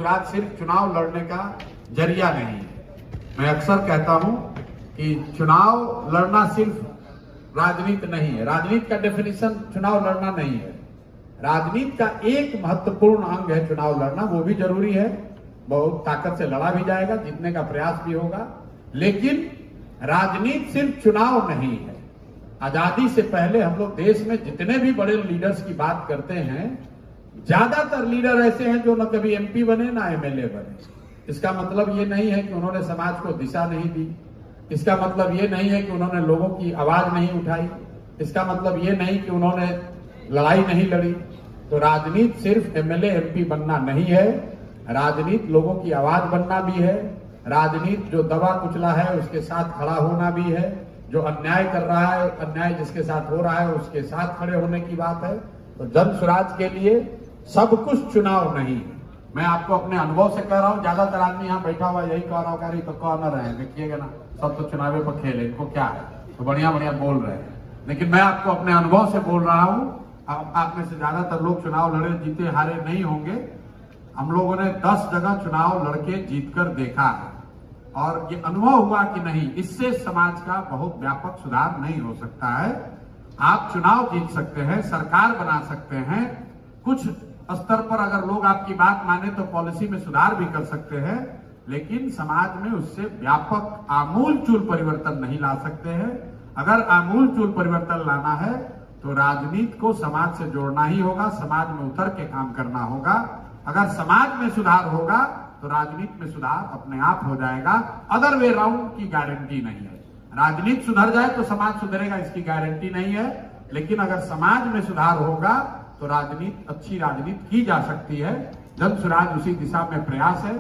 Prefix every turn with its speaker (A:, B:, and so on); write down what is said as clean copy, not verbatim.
A: स्वराज सिर्फ चुनाव लड़ने का जरिया नहीं है। मैं अक्सर कहता हूं कि चुनाव लड़ना सिर्फ राजनीति नहीं है। राजनीति का डेफिनेशन चुनाव लड़ना नहीं है। राजनीति का एक महत्वपूर्ण अंग है चुनाव लड़ना, वो भी जरूरी है, बहुत ताकत से लड़ा भी जाएगा, जीतने का प्रयास भी होगा, लेकिन राजनीति सिर्फ चुनाव नहीं है। आजादी से पहले हम लोग देश में जितने भी बड़े लीडर्स की बात करते हैं, ज्यादातर लीडर ऐसे हैं जो न कभी एमपी बने ना एमएलए बने। इसका मतलब ये नहीं है कि उन्होंने समाज को दिशा नहीं दी, इसका मतलब ये नहीं है कि उन्होंने लोगों की आवाज नहीं उठाई, इसका मतलब ये नहीं कि उन्होंने लड़ाई नहीं लड़ी। तो राजनीति सिर्फ एमएलए एमपी बनना नहीं है, राजनीति लोगों की आवाज बनना भी है। राजनीति जो दबा कुचला है उसके साथ खड़ा होना भी है, जो अन्याय कर रहा है, अन्याय जिसके साथ हो रहा है उसके साथ खड़े होने की बात है। तो जन स्वराज के लिए सब कुछ चुनाव नहीं है। मैं आपको अपने अनुभव से कह रहा हूं, ज्यादातर आदमी यहाँ बैठा हुआ यही कह रहा होगा, तो कह न रहे हैं, देखिएगा ना, सब तो चुनावे पर खेले, इनको क्या है, तो बढ़िया बढ़िया बोल रहे हैं। लेकिन मैं आपको अपने अनुभव से बोल रहा हूं, आप में से ज्यादातर लोग चुनाव लड़े जीते हारे नहीं होंगे। हम लोगों ने 10 जगह चुनाव लड़के जीतकर देखा है और ये अनुभव हुआ कि नहीं, इससे समाज का बहुत व्यापक सुधार नहीं हो सकता है। आप चुनाव जीत सकते हैं, सरकार बना सकते हैं, कुछ स्तर पर अगर लोग आपकी बात माने तो पॉलिसी में सुधार भी कर सकते हैं, लेकिन समाज में उससे व्यापक आमूलचूल परिवर्तन नहीं ला सकते हैं। अगर आमूलचूल परिवर्तन लाना है तो राजनीति को समाज से जोड़ना ही होगा, समाज में उतर के काम करना होगा। अगर समाज में सुधार होगा तो राजनीति में सुधार अपने आप हो जाएगा। अदर वे राउंड की गारंटी नहीं है। राजनीति सुधर जाए तो समाज सुधरेगा, इसकी गारंटी नहीं है, लेकिन अगर समाज में सुधार होगा तो राजनीति, अच्छी राजनीति की जा सकती है। जन स्वराज उसी दिशा में प्रयास है।